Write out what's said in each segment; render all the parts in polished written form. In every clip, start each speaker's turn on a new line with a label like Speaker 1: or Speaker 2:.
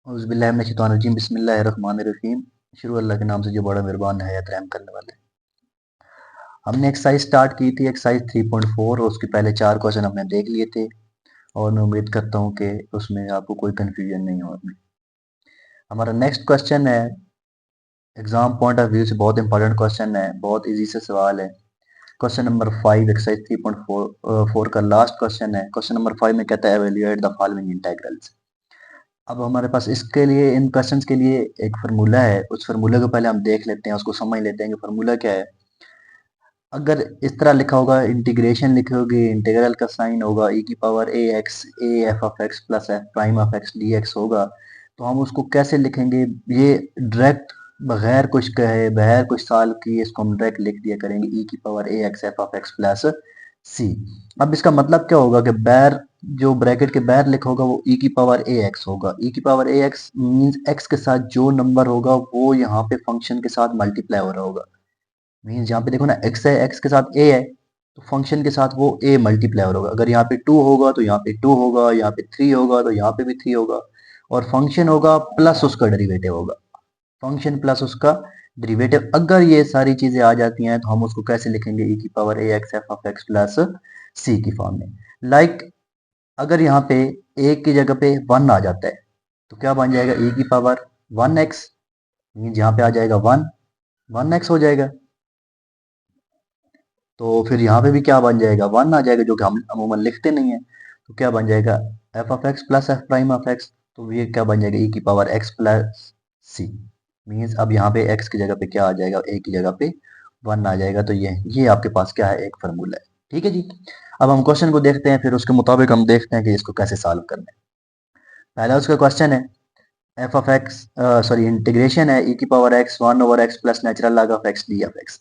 Speaker 1: औज़ुबिल्लाहि बिस्मिल्लाहिर्रहमानिर्रहीम। शुरू अल्लाह के नाम से जो बड़ा मेहरबान नहायत रहम करने वाले। हमने एक्सरसाइज स्टार्ट की थी एक्सरसाइज 3.4 और उसके पहले 4 क्वेश्चन हमने देख लिए थे और मैं उम्मीद करता हूँ कि उसमें आपको कोई कंफ्यूजन नहीं हो। हमारा नेक्स्ट क्वेश्चन है, एग्जाम पॉइंट ऑफ व्यू से बहुत इंपॉर्टेंट क्वेश्चन है, बहुत इजी से सवाल है। क्वेश्चन नंबर 5 एक्सरसाइज 3.4 का लास्ट क्वेश्चन है। क्वेश्चन नंबर 5 में कहता है एवेल्यूएट द फॉलोइंग इंटेग्रल्स। अब हमारे पास इसके लिए, इन क्वेश्चंस के लिए एक फार्मूला है। उस फार्मूले को पहले हम देख लेते हैं, उसको समझ लेते हैं कि फार्मूला क्या है। अगर इस तरह लिखा होगा, इंटीग्रेशन लिखी होगी, इंटीग्रल का साइन होगा e की power a x A f of x plus f prime of x d x होगा, तो हम उसको कैसे लिखेंगे? ये डायरेक्ट बगैर कुछ कहे, बगैर कुछ सॉल्व किए इसको हम डायरेक्ट लिख दिया करेंगे e की power a x f of x plus c. अब इसका मतलब क्या होगा कि बैर, जो ब्रैकेट के बैर लिखा होगा वो e की पावर ए एक्स होगा। e की power a x means x के साथ जो नंबर होगा वो यहाँ पे फंक्शन के साथ मल्टीप्लाई हो रहा होगा। मीन्स यहाँ पे देखो ना, x है, x के साथ a है, तो फंक्शन के साथ वो a मल्टीप्लाई हो रहा होगा। अगर यहाँ पे 2 होगा तो यहाँ पे 2 होगा, यहाँ पे 3 होगा तो यहाँ पे भी 3 होगा, और फंक्शन होगा प्लस उसका डेरिवेटिव होगा। फंक्शन प्लस उसका डेरिवेटिव, अगर ये सारी चीजें आ जाती हैं तो हम उसको कैसे लिखेंगे? e की power a x f of x plus c की फॉर्म में। लाइक अगर यहाँ पे a की जगह पे 1 आ जाता है तो क्या बन जाएगा? e की पावर 1x, मीन्स यहाँ पे आ जाएगा 1x हो जाएगा। तो फिर यहाँ पे भी क्या बन जाएगा? 1 आ जाएगा, जो कि हम अमूमन लिखते नहीं है। तो क्या बन जाएगा? F of x plus f prime of x, तो ये क्या बन जाएगा? e की power x plus c. Means अब यहाँ पे x की जगह पे क्या आ जाएगा? a की जगह पे 1 आ जाएगा। तो ये आपके पास क्या है? एक फार्मूला है। ठीक है जी। अब हम क्वेश्चन को देखते हैं, फिर उसके मुताबिक हम देखते हैं कि इसको कैसे सॉल्व करना है। पहला उसका क्वेश्चन है, F of x sorry integration है e की power x 1 over x plus natural log of x D of x।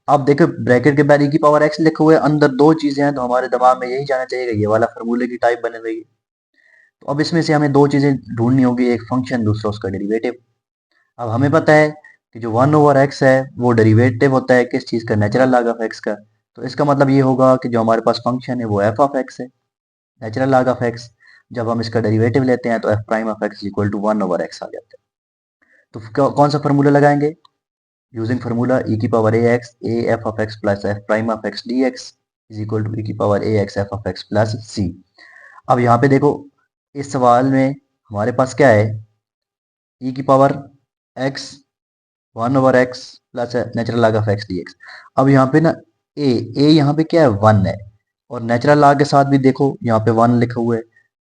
Speaker 1: अब देखो ब्रैकेट के बाद e की पावर x लिखे हुए, अंदर दो चीजें हैं, तो हमारे दिमाग में यही जाना चाहिए कि ये वाला फार्मूले की टाइप बने हुई है। तो अब इसमें से हमें दो चीजें ढूंढनी होगी, एक फंक्शन, दूसरा उसका डेरिवेटिव। अब हमें पता है कि जो 1 ओवर x है वो डेरिवेटिव होता है किस चीज का? नेचुरल लॉग ऑफ x का। तो इसका मतलब ये होगा कि जो हमारे पास फंक्शन है वो f ऑफ x है, नेचुरल लॉग ऑफ x। जब हम इसका डेरिवेटिव लेते हैं तो f prime of x equal to 1 over x आ जाता है। तो कौन सा फार्मूला लगाएंगे? Using formula e की power a x a f of x plus f prime of x dx is equal to e की power a x f of x plus c। अब यहाँ पे देखो, इस सवाल में हमारे पास क्या है? e की power x 1 over x plus natural log of x dx। अब यहाँ पे ना a यहाँ पे क्या है? 1 है, और नेचुरल लॉग के साथ भी देखो यहाँ पे 1 लिखा हुआ है,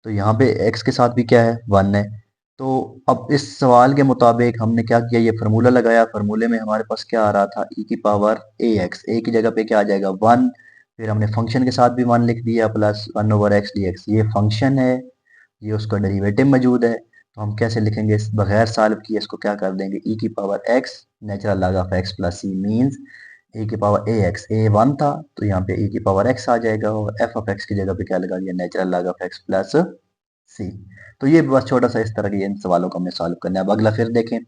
Speaker 1: तो यहाँ पे x के साथ भी क्या है? 1 है। तो अब इस सवाल के मुताबिक हमने क्या किया? ये फार्मूला लगाया। फार्मूले में हमारे पास क्या आ रहा था? e की पावर ए एक्स, ए की जगह पे क्या आ जाएगा? 1। फिर हमने फंक्शन के साथ भी 1 लिख दिया, plus 1 over x d x. ये फंक्शन है, ये उसका डेरिवेटिव मौजूद है, तो हम कैसे लिखेंगे? इस बगैर सॉल्व किए इसको क्या कर देंगे? e की power x natural log of x plus c. Means e की पावर ए एक्स, ए 1 था तो यहाँ पे e की पावर x आ जाएगा, और f ऑफ x की जगह पे क्या लगा दिया? Natural log of x plus c. तो ये बस छोटा सा इस तरह के इन सवालों को हमने सॉल्व करना है। अब अगला फिर देखें,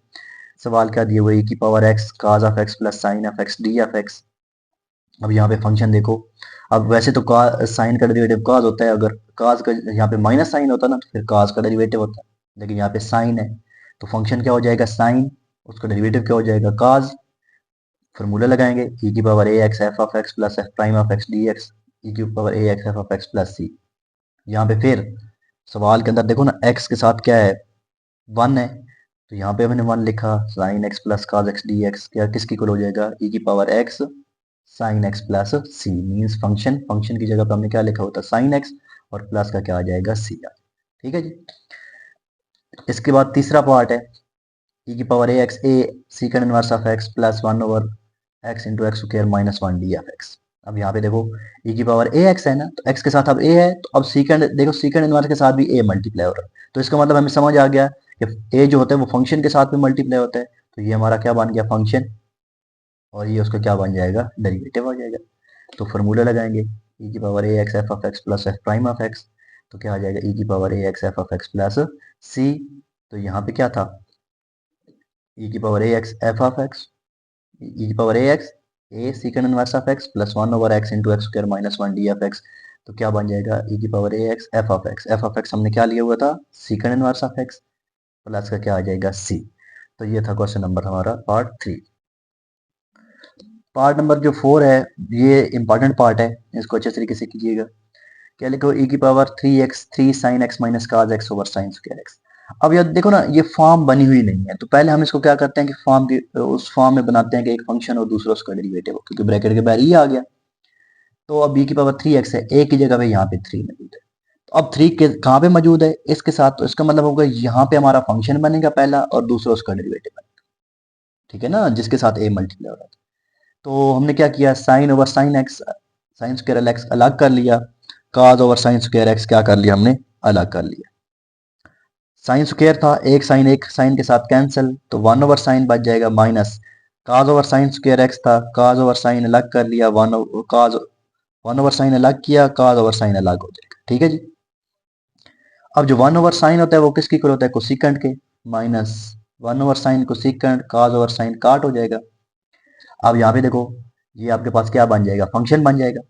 Speaker 1: सवाल क्या दिए हुए? e की power x cos of x plus sign of x D of x। अब यहाँ पे फंक्शन देखो, अब वैसे तो साइन का डेरिवेटिव cos होता है, अगर cos का यहाँ पे माइनस साइन होता ना तो फिर cos का डेरिवेटिव होता है, लेकिन यहाँ पे साइन है, तो फंक्शन क्या हो जाएगा? साइन, उसका डेरिवेटिव क्या हो जाएगा? cos। फॉर्मूला लगाएंगे e की power a x f of x plus f prime of x d x, e की power a x f of x plus c. यहाँ पे फिर सवाल के अंदर देखो ना, x के साथ क्या है? 1 है, तो यहाँ पे हमने 1 लिखा। Sine x plus cos x d x क्या किसकी इक्वल हो जाएगा? e की power x sine x plus c. Means function, function की जगह पे हमने क्या लिखा होता? साइन एक्स, और प्लस का क्या आ जाएगा? सी। ठीक है जी। इसके बाद तीसरा पार्ट है, e की power a x a secant inverse of x plus 1 over x into x square minus 1 d of x. अब यहाँ पे देखो e की पावर ए एक्स है ना, तो x के साथ अब a है, तो अब सीकंड देखो, सीकंड इनवर्स के साथ भी a मल्टीप्लाई हो रहा है, तो इसका मतलब हमें समझ आ गया कि a जो होता है वो फंक्शन के साथ भी मल्टीप्लाई होता है। तो ये हमारा क्या बन गया? फंक्शन, और ये उसका क्या बन जाएगा? डेरिवेटिव हो जाएगा। तो फार्मूला लगाएंगे e की power a x f of x plus f prime of x, तो क्या आ जाएगा? e की power a x f of x plus c. तो यहाँ पे क्या था? e की power a x f of x, e की power a x a secant inverse of x plus 1 over x into x square minus 1 d of x. तो क्या बन जाएगा? e की power a x f of x, f of x हमने क्या लिया हुआ था? Secant inverse of x plus का क्या आ जाएगा सी। तो ये था क्वेश्चन नंबर हमारा पार्ट 3। पार्ट नंबर जो 4 है ये इंपॉर्टेंट पार्ट है, इसको अच्छे तरीके से कीजिएगा। क्या लिखो, e की power 3x 3 sin x minus cos x over sin square x। अब यार देखो ना, ये फॉर्म बनी हुई नहीं है, तो पहले हम इसको क्या करते हैं कि फॉर्म की उस फॉर्म में बनाते हैं कि एक फंक्शन और दूसरा उसका डेरिवेटिव हो, क्योंकि ब्रैकेट के बाहर ये आ गया। तो अब e की पावर 3x है, a की जगह पे यहाँ पे 3 मौजूद है। तो अब 3 के कहाँ पे मौजूद है, इसके साथ, तो इसका मतलब होगा यहाँ पे हमारा फंक्शन बनेगा पहला और दूसरा उसका डेरिवेटिव बनेगा, ठीक है ना, जिसके साथ a मल्टीप्लाई हो रहा था। तो हमने क्या किया, sine over sine x, sine square x अलग कर लिया, cos over sine square x क्या कर लिया हमने, अलग कर लिया। साइन स्क्वायर था, एक साइन के साथ कैंसिल, तो 1 ओवर साइन बच जाएगा, minus cos over sine square x था, cos ओवर साइन अलग कर लिया, 1 ओवर साइन अलग किया, cos ओवर साइन अलग हो जाएगा, ठीक है जी। अब जो 1 ओवर साइन होता है वो किसकी इक्वल होता है, कोसिकेंट के, minus 1 over sine cosecant, cos over sine काट हो जाएगा। अब यहाँ पे देखो, ये आपके पास क्या बन जाएगा, फंक्शन बन जाएगा,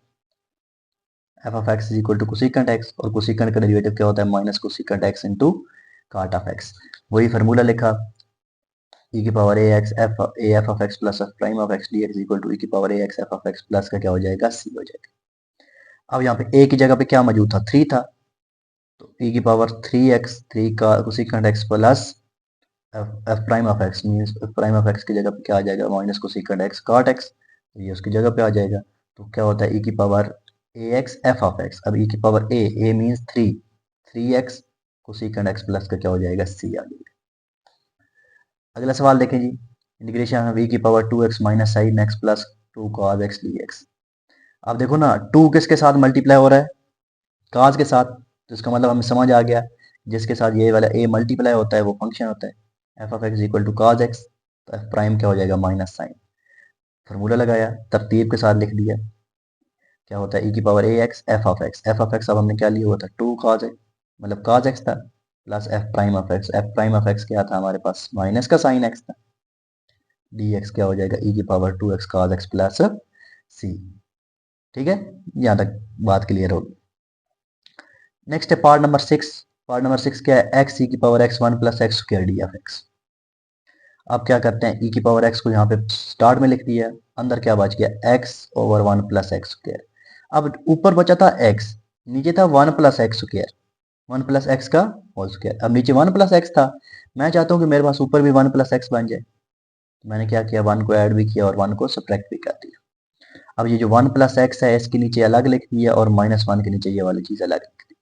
Speaker 1: f of x is equal to cosecant x, और कोसिकेंट का डेरिवेटिव क्या होता है, minus cosecant x into cot of x. वही फार्मूला लिखा, e की power a x f a f of x plus f prime of x d x equal to e की power a x f of x plus का क्या हो जाएगा, सी हो जाएगा। अब यहाँ पे a की जगह पे क्या मौजूद था, 3 था, तो e की पावर 3x 3 का cosecant x plus f prime of x, means F prime of x की जगह पे क्या आ जाएगा, माइनस कोसिकेंट एक्स काट एक्स, तो ये उसकी जगह पे आ जाएगा। तो क्या होता है, e की power a x f of x, अब e की power a means 3x cosecant x plus का क्या हो जाएगा, सी आ जाएगा। अगला सवाल देखें जी, इंटीग्रेशन v की power 2x minus sine x plus 2 cos x dx। अब देखो ना, 2 किसके साथ मल्टीप्लाई हो रहा है, cos के साथ, तो इसका मतलब हमें समझ आ गया, जिसके साथ ये वाला a मल्टीप्लाई होता है वो फंक्शन होता है f of x equal to cos x, तो f प्राइम क्या हो जाएगा, माइनस साइन। फार्मूला लगाया, तरतीब के साथ लिख दिया, क्या होता है e की power a x f of x, f of x अब हमने क्या लिया हुआ था, 2 cos x, मतलब cos x था, plus f prime of x, f prime of x क्या था हमारे पास, माइनस का साइन x था, dx क्या हो जाएगा, e की power 2x cos x plus c। ठीक है, यहाँ तक बात क्लियर होगी। नेक्स्ट है पार्ट नंबर 6। पार्ट नंबर 6 क्या है, x e की power x 1 plus x square D of x. अब क्या करते हैं, e की पावर x को यहाँ पे स्टार्ट में लिख दिया, अंदर क्या बच गया, x over 1 plus x square. अब ऊपर बचा था x, नीचे था 1 plus x square, 1 plus x का होल स्क्वायर। अब नीचे 1 प्लस एक्स था, मैं चाहता हूँ कि मेरे पास ऊपर भी 1 प्लस एक्स बन जाए, मैंने क्या किया, 1 को ऐड भी किया और 1 को सब्ट्रैक्ट भी कर दिया। अब ये जो 1 प्लस एक्स है इसके नीचे अलग लिख दिया और माइनस 1 के नीचे ये वाली चीज अलग लिख दी।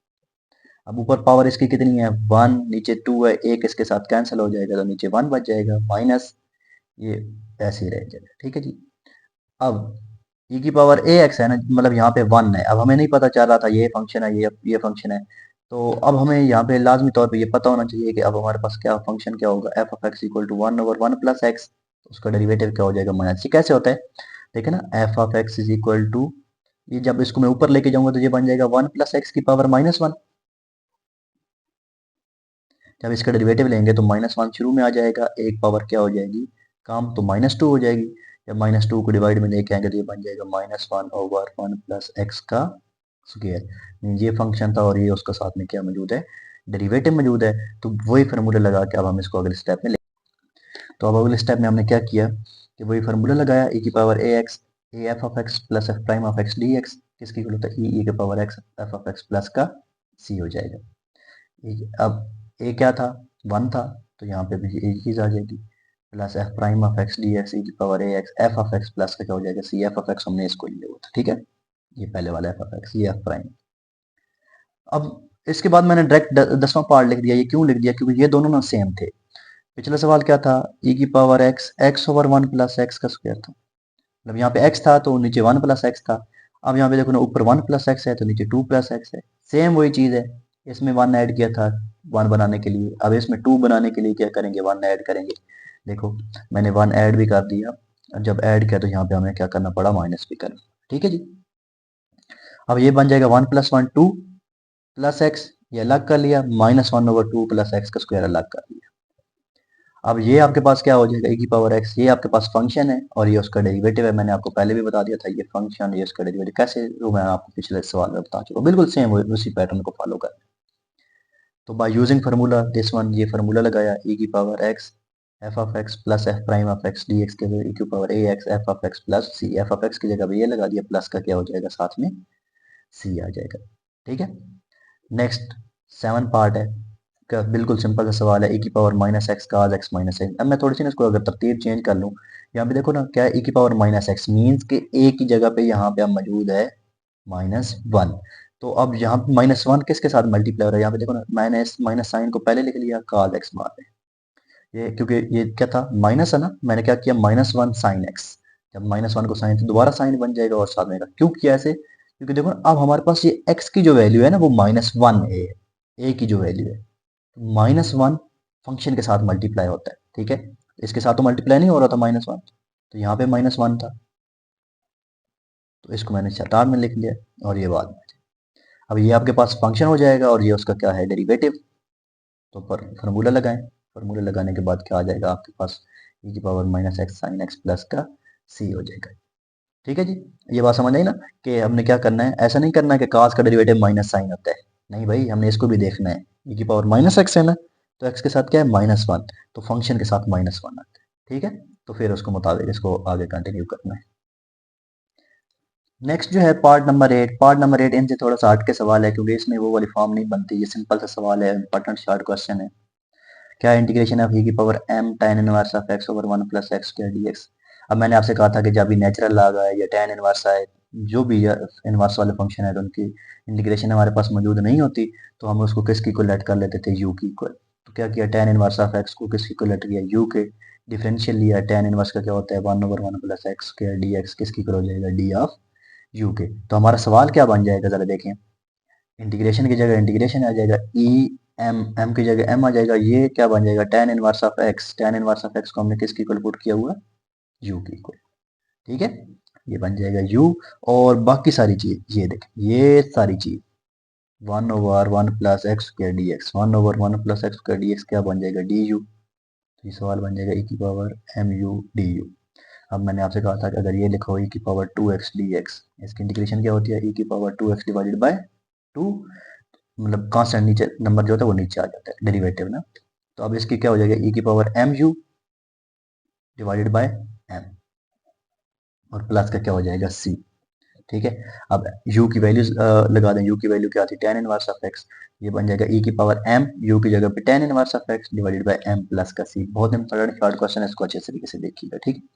Speaker 1: अब ऊपर पावर इसकी कितनी है, 1, नीचे 2 है, एक इसके साथ कैंसिल हो जाएगा, तो नीचे 1 बच जाएगा, माइनस ये ऐसे ही रह जाएगा, ठीक है जी। अब e की पावर ए एक्स है ना, मतलब यहाँ पे 1 है, अब हमें नहीं पता चल रहा था ये फंक्शन है, ये फंक्शन है, तो अब हमें यहाँ पे लाजमी तौर पे ये पता होना चाहिए कि अब हमारे पास क्या फंक्शन क्या होगा, f of x equal to 1 over 1 plus x, उसका डेरिवेटिव क्या हो जाएगा, माइनस। ये कैसे होता है, देखिए ना, f of x is equal to, ये जब इसको मैं ऊपर लेके जाऊंगा तो ये बन जाएगा 1 प्लस एक्स की पावर माइनस 1। जब इसका डेरिवेटिव लेंगे तो माइनस 1 शुरू में आ जाएगा, एक पावर क्या हो जाएगी कम, तो माइनस 2 हो जाएगी। जब माइनस 2 को डिवाइड में लेके आएंगे तो ये बन जाएगा माइनस 1 ओवर 1 प्लस एक्स का स्क्वायर। मीन ये फंक्शन था और ये उसका साथ में क्या मौजूद है, डेरिवेटिव मौजूद है। तो वही फार्मूला लगा के अब हम इसको अगले स्टेप में ले, तो अब अगले स्टेप में हमने क्या किया कि वही फार्मूला लगाया, e की power a x A f of x plus f prime of x d x, किसकी इक्वल होता है, e की power x f of x plus का c हो जाएगा। अब a क्या था, 1 था, तो यहाँ पे भी एक चीज आ जाएगी, plus f prime of x d x e की power a x f of x plus का क्या हो जाएगा, सी। एफ ऑफ एक्स हमने इसको लिया हुआ था, ठीक है, ये पहले वाला एफ ऑफ एक्स, ये एफ प्राइम। अब इसके बाद मैंने डायरेक्ट 10वां पार्ट लिख दिया, ये क्यों लिख दिया, क्योंकि ये दोनों ना सेम थे। पिछला सवाल क्या था, e की power x x over 1 plus x का स्क्वायर था, मतलब यहाँ पे x था तो नीचे 1 प्लस एक्स था। अब यहाँ पे देखो ना, ऊपर 1 प्लस एक्स है तो नीचे 2 प्लस एक्स है, सेम वही चीज है। इसमें 1 ऐड किया था 1 बनाने के लिए, अब इसमें 2 बनाने के लिए क्या करेंगे, 1 ऐड करेंगे। देखो मैंने 1 ऐड भी कर दिया, और जब ऐड किया तो यहाँ पे हमें क्या करना पड़ा, माइनस भी करना, ठीक है जी। अब ये बन जाएगा 1 प्लस 1 2 प्लस एक्स, ये अलग कर लिया, माइनस 1 ओवर 2 प्लस एक्स का स्क्वायर अलग कर लिया। अब ये आपके पास क्या हो जाएगा, e की पावर x, ये आपके पास फंक्शन है और ये उसका डेरिवेटिव है। मैंने आपको पहले भी बता दिया था, ये फंक्शन ये उसका डेरिवेटिव कैसे, वो मैं आपको पिछले सवाल में बता चुका, बिल्कुल सेम उसी पैटर्न को फॉलो कर। तो by using formula this one, ये फार्मूला लगाया e की power x f of x plus f prime of x d x के e की power a x f of x plus c, f of x की जगह पे ये लगा दिया, प्लस का क्या हो जाएगा साथ में सी आ जाएगा। ठीक है, नेक्स्ट 7 पार्ट है का, बिल्कुल सिंपल सा सवाल है, e की पावर माइनस एक्स का एक्स माइनस एक्स। अब मैं थोड़ी सी ना इसको अगर तरतीब चेंज कर लूँ, यहाँ पे देखो ना क्या है, e की पावर माइनस एक्स मीन्स के a की जगह पे यहाँ पे अब मौजूद है -1। तो अब यहाँ पे -1 किसके साथ मल्टीप्लाई हो रहा है, यहाँ पे देखो ना माइनस माइनस साइन को पहले लिख लिया, cos x बाद में, ये क्योंकि ये क्या था माइनस है ना, मैंने क्या किया -1 साइन एक्स, जब -1 को साइन तो दोबारा साइन बन जाएगा और साथ में क्यों किया ऐसे, क्योंकि देखो ना अब हमारे पास ये x की जो वैल्यू है ना वो -1 है, a की जो वैल्यू है, -1 फंक्शन के साथ मल्टीप्लाई होता है। ठीक है, इसके साथ तो मल्टीप्लाई नहीं हो रहा था -1, तो यहाँ पे -1 था, तो इसको मैंने शतार में लिख लिया और ये बाद में, अब ये आपके पास फंक्शन हो जाएगा और ये उसका क्या है डेरिवेटिव। तो पर फार्मूला लगाएं, फार्मूला लगाने के बाद क्या आ जाएगा आपके पास e की power minus x sign x plus का c हो जाएगा। ठीक है जी, ये बात समझ आई ना कि हमने क्या करना है, ऐसा नहीं करना है कि cos का डेरिवेटिव माइनस साइन होता है, नहीं भाई हमने इसको भी देखना है, e की पावर माइनस एक्स है ना, तो x के साथ क्या है -1, तो फंक्शन के साथ -1 आता है। ठीक है, तो फिर उसको मुताबिक इसको आगे कंटिन्यू करना है। नेक्स्ट जो है पार्ट नंबर 8, पार्ट नंबर 8 इनसे थोड़ा सा हट के सवाल है क्योंकि इसमें वो वाली फॉर्म नहीं बनती, ये सिंपल सा सवाल है, इंपॉर्टेंट शॉर्ट क्वेश्चन है। क्या इंटीग्रेशन ऑफ e की power m tan inverse of x over 1 plus x square dx। अब मैंने आपसे कहा था कि जब भी नेचुरल लॉग आए या tan इनवर्स आए, जो भी इनवर्स वाले फंक्शन है तो उनकी इंटीग्रेशन हमारे पास मौजूद नहीं होती, तो हम उसको किसकी इक्वलेट कर लेते थे, u की इक्वल। तो क्या किया, tan इनवर्स ऑफ x को किसकी इक्वलेट किया, u के, डिफरेंशियल लिया, tan इनवर्स का क्या होता है 1 over 1 plus x square dx, किसकी इक्वल हो जाएगा d ऑफ u के। तो हमारा सवाल क्या बन जाएगा जरा देखें, इंटीग्रेशन की जगह इंटीग्रेशन आ जाएगा, ई एम, एम की जगह एम आ जाएगा, ये क्या बन जाएगा tan inverse of x, tan inverse of x को हमने किसकी इक्वल पुट किया हुआ, u की इक्वल। ठीक है, ये बन जाएगा u, और बाकी सारी चीज ये देखें, ये सारी चीज 1 over 1 plus x square D x, 1 over 1 plus x square D x क्या बन जाएगा डी यू, तो ये सवाल बन जाएगा e की power m u d u. अब मैंने आपसे कहा था कि अगर ये लिखो e की पावर 2x dx, इसकी इंटीग्रेशन क्या होती है, e की पावर 2x डिवाइडेड बाय 2, मतलब कांस्टेंट नीचे नंबर जो होता है वो नीचे आ जाता है डेरिवेटिव ना, तो अब इसकी क्या हो जाएगा e की power m u divided by m, और प्लस का क्या हो जाएगा c। ठीक है, अब u की वैल्यू लगा दें, u की वैल्यू क्या आती है tan इनवर्स ऑफ x, ये बन जाएगा e की पावर m, u की जगह पे tan inverse of x divided by m plus का c। बहुत इंपॉर्टेंट शॉर्ट क्वेश्चन है, इसको अच्छे तरीके से देखिएगा। ठीक,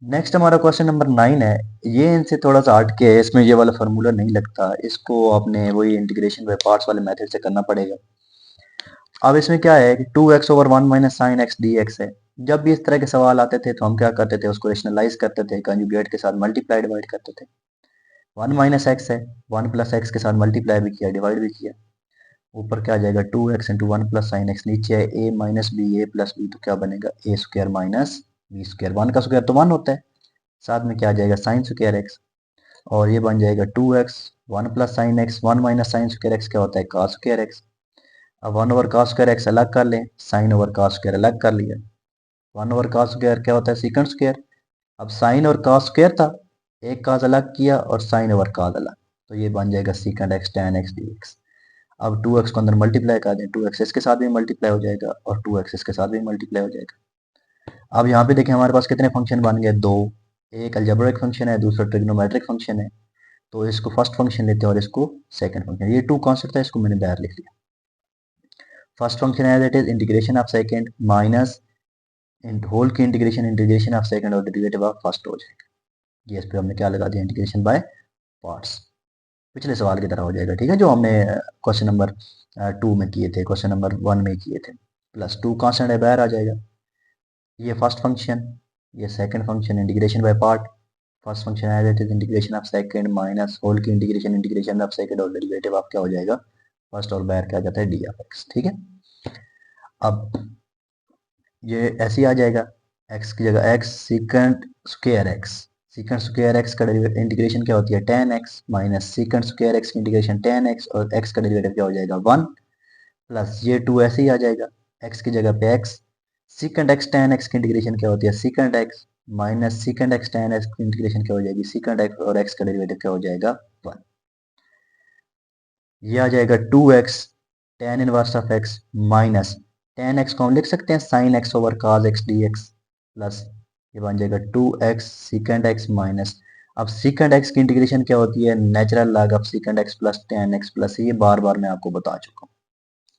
Speaker 1: नेक्स्ट हमारा क्वेश्चन नंबर 9 है, ये इनसे थोड़ा सा हट के है, इसमें ये वाला फार्मूला नहीं लगता, इसको आपने वही इंटीग्रेशन बाय पार्ट्स वाले मेथड से करना पड़ेगा। अब इसमें क्या है कि 2x over 1 minus sine x d x है, जब भी इस तरह के सवाल आते थे तो हम क्या करते थे, उसको रेशनलाइज करते थे, कंजुगेट के साथ मल्टीप्लाई डिवाइड करते थे। 1 माइनस एक्स है, 1 प्लस एक्स के साथ मल्टीप्लाई भी किया डिवाइड भी किया, ऊपर क्या आ जाएगा 2x into 1 plus sine x, नीचे है a minus b, a plus b, तो क्या बनेगा a square minus b square, 1 का स्क्वायर तो 1 होता है, साथ में क्या आ जाएगा साइन स्क्वायर एक्स, और ये बन जाएगा 2x 1 plus sine x, 1 minus sign square x क्या होता है cos स्क्वायर एक्स। अब 1 ओवर cos स्क्वायर एक्स अलग कर लें, साइन ओवर cos स्क्वायर अलग कर लिया, 1 ओवर cos स्क्वायर क्या होता है सीकंड स्क्वायर। अब साइन और cos स्क्वायर था, एक cos अलग किया और साइन ओवर cos अलग, तो ये बन जाएगा secant x tan x d x. अब 2x को अंदर मल्टीप्लाई कर दें, 2x इसके साथ भी मल्टीप्लाई हो जाएगा और 2x इसके साथ भी मल्टीप्लाई हो जाएगा। अब यहाँ पे देखें हमारे पास कितने फंक्शन बन गए, दो, एक अलजेब्रिक फंक्शन है, दूसरा ट्रिग्नोमेट्रिक फंक्शन है, तो इसको फर्स्ट फंक्शन लेते हैं और इसको सेकंड फंक्शन, ये टू कॉन्सेप्ट था, इसको मैंने बाहर लिख लिया। First function as it is integration of second minus whole की इंटीग्रेशन, इंटीग्रेशन ऑफ सेकंड और डेरिवेटिव ऑफ फर्स्ट हो जाएगा, ये इस पे हमने क्या लगा दिया इंटीग्रेशन बाय पार्ट्स, पिछले सवाल की तरह हो जाएगा। ठीक है, जो हमने क्वेश्चन नंबर 2 में किए थे, क्वेश्चन नंबर 1 में किए थे, प्लस 2 कांस्टेंट है बाहर आ जाएगा, ये फर्स्ट फंक्शन, ये second function, integration by part, first function as it is integration of second minus whole की इंटीग्रेशन, इंटीग्रेशन ऑफ सेकंड और डेरिवेटिव ऑफ क्या हो जाएगा फर्स्ट, और बाहर क्या आ जाता है डी ऑफ एक्स। ठीक है, अब ये ऐसे ही आ जाएगा, x की जगह x secant square x, secant square x का इंटीग्रेशन क्या होती है tan x minus secant square x की इंटीग्रेशन tan x, और x का डेरिवेटिव क्या हो जाएगा 1, प्लस ये 2 ऐसे ही आ जाएगा, x की जगह पे x, secant x tan x की इंटीग्रेशन क्या होती है secant x minus secant x tan x की इंटीग्रेशन क्या हो जाएगी सीकेंट x, और x का डेरिवेटिव क्या हो जाएगा 1, ये आ जाएगा 2x tan inverse of x minus ten x को हम लिख सकते हैं साइन एक्स ओवर काज एक्स डी एक्स प्लस ये बन जाएगा 2x सीकेंड एक्स माइनस अब सीकेंड एक्स की इंटीग्रेशन क्या होती है natural log of सीकेंड x plus ten x plus ये बार बार मैं आपको बता चुका हूँ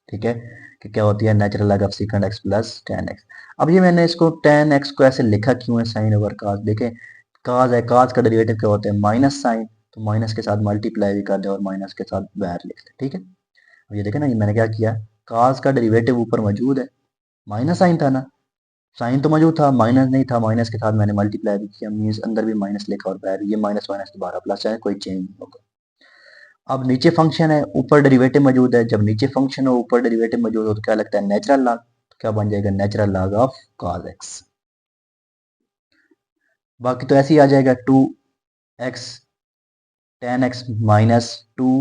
Speaker 1: ठीक है कि क्या होती है natural log of सीकेंड x plus ten x अब ये मैंने इसको टेन एक्स को ऐसे लिखा क्यों है साइन ओवर काज देखें काज है काज का डेरिवेटिव क्या होता है माइनस साइन तो माइनस के साथ मल्टीप्लाई भी कर दे और माइनस के साथ बाहर लिख दे ठीक है अब ये देखें ना ये मैंने क्या किया काज का डेरिवेटिव ऊपर मौजूद है माइनस साइन था ना साइन तो मौजूद था माइनस नहीं था माइनस के साथ मैंने मल्टीप्लाई भी किया मीन्स अंदर भी माइनस लिखा और बाहर ये माइनस माइनस दोबारा प्लस है कोई चेंज नहीं होगा अब नीचे फंक्शन है ऊपर डेरिवेटिव मौजूद है जब नीचे फंक्शन हो ऊपर डेरिवेटिव मौजूद हो तो क्या लगता है नेचुरल लॉग तो क्या बन जाएगा natural log of cos x बाकी तो ऐसे ही आ जाएगा 2x ten x minus two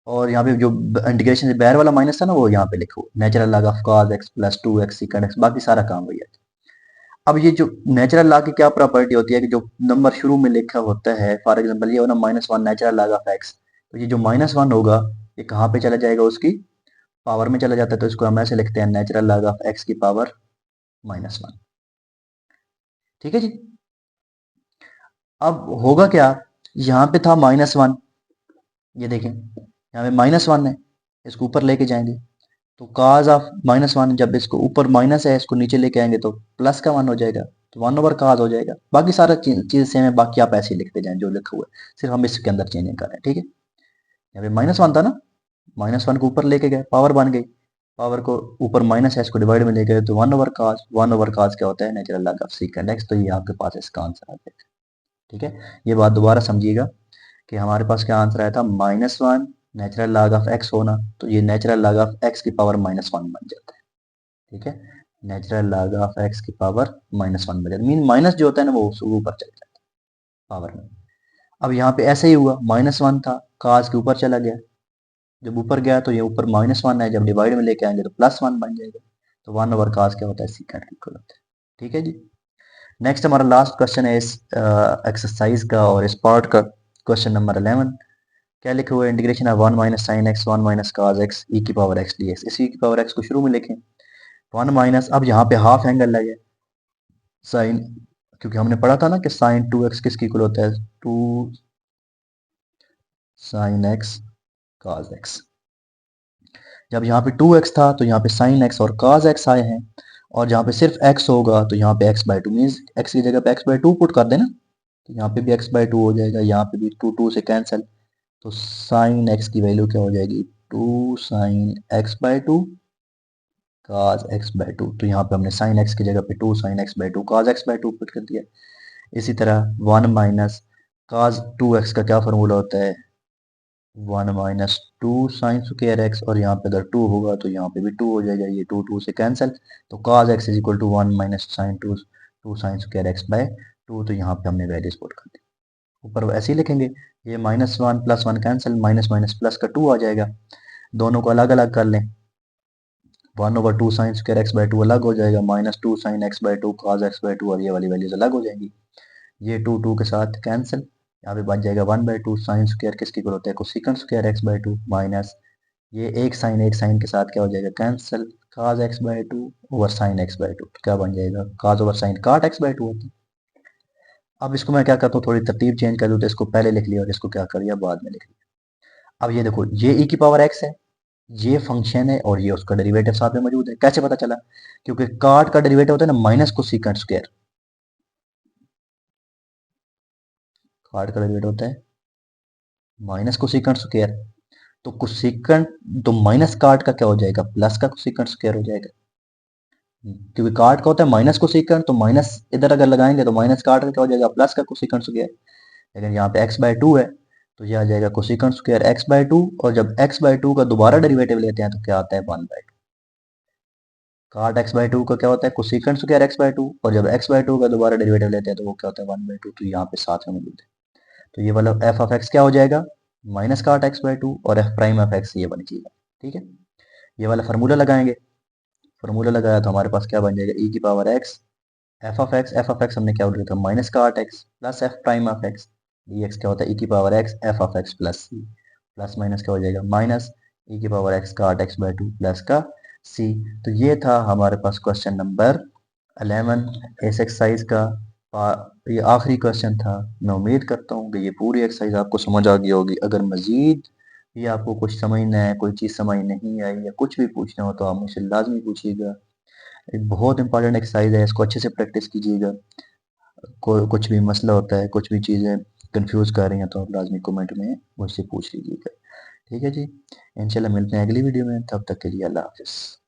Speaker 1: और यहाँ पे जो इंटीग्रेशन से बाहर वाला माइनस था ना वो यहाँ पे लिखो natural log of cos x plus 2x secant x बाकी सारा काम वही है अब ये जो नेचुरल लॉग की क्या प्रॉपर्टी होती है कि जो नंबर शुरू में लिखा होता है फॉर एग्जांपल ये होना minus one natural log of x तो ये जो माइनस वन होगा ये कहाँ पे चला जाएगा उसकी पावर में चला जाता है तो इसको हम ऐसे लिखते हैं नेचुरल लॉग ऑफ x की पावर माइनस वन ठीक है जी अब होगा क्या यहाँ पे था माइनस वन ये देखें यहाँ पे माइनस वन है इसको ऊपर लेके जाएंगे तो काज ऑफ माइनस वन जब इसको ऊपर माइनस है इसको नीचे लेके आएंगे तो प्लस का वन हो जाएगा तो वन ओवर काज हो जाएगा बाकी सारा चीज सेम है बाकी आप ऐसे ही लिखते जाएं जो लिखा हुआ है सिर्फ हम इसके अंदर चेंजिंग कर रहे हैं ठीक है यहाँ पे माइनस वन था ना माइनस वन को ऊपर लेके गए पावर बन गई पावर को ऊपर माइनस है इसको डिवाइड में ले गए तो वन ओवर काज क्या होता है नेचुरल लॉग ऑफ सीकेंड एक्स तो ये आपके पास इसका आंसर आ जाएगा ठीक है ये बात दोबारा समझिएगा कि हमारे पास क्या आंसर आया था minus one natural log of x होना तो ये नेचुरल लॉग ऑफ एक्स की पावर माइनस वन बन जाता है ठीक है नेचुरल लॉग ऑफ एक्स की पावर माइनस वन बन जाता है मीन माइनस जो होता है ना वो ऊपर चला जाता है पावर में अब यहाँ पे ऐसे ही हुआ माइनस वन था काज के ऊपर चला गया जब ऊपर गया तो ये ऊपर माइनस वन है जब डिवाइड में लेके आएंगे तो प्लस वन बन जाएगा तो वन ओवर काज क्या होता है सीकेंड इक्वल होता है ठीक है जी नेक्स्ट हमारा लास्ट क्वेश्चन है इस एक्सरसाइज का और इस पार्ट का क्वेश्चन नंबर 11 क्या लिखा हुआ है इंटीग्रेशन है one minus sine x one minus cos x e की पावर एक्स डी एक्स इस ई की पावर एक्स को शुरू में लिखें वन माइनस अब यहाँ पे हाफ एंगल लगे साइन क्योंकि हमने पढ़ा था ना कि साइन टू एक्स किसकी इक्वल होता है two sine x cos x जब यहाँ पे टू एक्स था तो यहाँ पे साइन एक्स और काज एक्स आए हैं और जहाँ पे सिर्फ एक्स होगा तो यहाँ पे x by two means x की जगह पे एक्स बाई टू पुट कर देना तो यहाँ पे भी एक्स बाई टू हो जाएगा यहाँ पे भी टू टू से कैंसिल तो साइन एक्स की वैल्यू क्या हो जाएगी two sine x by two cos x by two तो यहाँ पे हमने साइन एक्स की जगह पे two sine x by two cos x by two put कर दिया इसी तरह one minus cos two x का क्या फॉर्मूला होता है one minus two sine square x और यहाँ पे अगर टू होगा तो यहाँ पे भी टू हो जाएगा ये टू टू से कैंसिल तो cos x is equal to one minus sine two two sine square x by two तो यहाँ पे हमने वैल्यूज पुट कर दी ऊपर ऐसे ही लिखेंगे ये minus one cancel minus minus plus का टू आ जाएगा दोनों को अलग अलग कर लें one over two sine square x by two अलग हो जाएगा minus two sine x by two cos x by two और ये वाली वैल्यूज अलग हो जाएंगी ये टू टू के साथ कैंसिल यहाँ पे बच जाएगा one by two sine square किसकी इक्वल होता है cosecant square x by two minus ये एक साइन के साथ क्या हो जाएगा cancel cos x by two over sine x by two क्या बन जाएगा cos over sine cot x by two होता है अब इसको मैं क्या करता हूँ थोड़ी तरतीब चेंज कर दूँ तो इसको पहले लिख लिया और इसको क्या कर लिया बाद में लिख लिया अब ये देखो ये ई की पावर एक्स है ये फंक्शन है और ये उसका डेरिवेटिव साथ में मौजूद है कैसे पता चला क्योंकि काट का डेरिवेटिव होता है ना माइनस कोसेकंड स्क्वायर काट का डेरिवेटिव होता है माइनस कोसेकंड स्क्वायर तो कोसेकंड तो माइनस काट का क्या हो जाएगा प्लस का कोसेकंड स्क्वायर हो जाएगा क्योंकि काट का होता है माइनस कोसेकंड तो माइनस इधर अगर लगाएंगे तो माइनस काट का क्या हो जाएगा प्लस का कोसेकंड स्क्वायर लेकिन यहाँ पे एक्स बाय टू है तो ये आ जाएगा cosecant square x by two और जब एक्स बाय टू का दोबारा डेरिवेटिव लेते हैं तो क्या आता है वन बाय टू काट एक्स बाय टू का क्या होता है cosecant square x by two और जब एक्स बाय टू का दोबारा डेरिवेटिव लेते हैं तो वो क्या होता है वन बाय टू तो यहाँ पे साथ में मौजूद है तो ये वाला एफ ऑफ एक्स क्या हो जाएगा माइनस काट एक्स बाय टू और एफ प्राइम ऑफ एक्स ये बन जाएगा ठीक है ये वाला फार्मूला लगाएंगे फार्मूला लगाया तो हमारे पास क्या बन जाएगा ई की power x f of x हमने क्या बोल था माइनस काट x plus f prime of x d x क्या होता है ई की power x f of x plus c plus minus क्या हो जाएगा माइनस ई की पावर एक्स का 8x/2 प्लस का सी। तो ये था हमारे पास क्वेश्चन नंबर 11 इस एक्सरसाइज का। ये आखिरी क्वेश्चन था। मैं उम्मीद करता हूँ कि ये पूरी एक्सरसाइज आपको समझ आ गई होगी। अगर मजीद भी आपको कुछ समझना है, कोई चीज़ समझ नहीं आई या कुछ भी पूछना हो तो आप मुझसे लाजमी पूछिएगा। एक बहुत इंपॉर्टेंट एक्सरसाइज है, इसको अच्छे से प्रैक्टिस कीजिएगा। कुछ भी मसला होता है, कुछ भी चीज़ें कंफ्यूज कर रही हैं तो आप लाजमी कमेंट में मुझसे पूछ लीजिएगा। ठीक है जी, इंशाल्लाह मिलते हैं अगली वीडियो में, तब तक के लिए अल्लाह हाफिज़।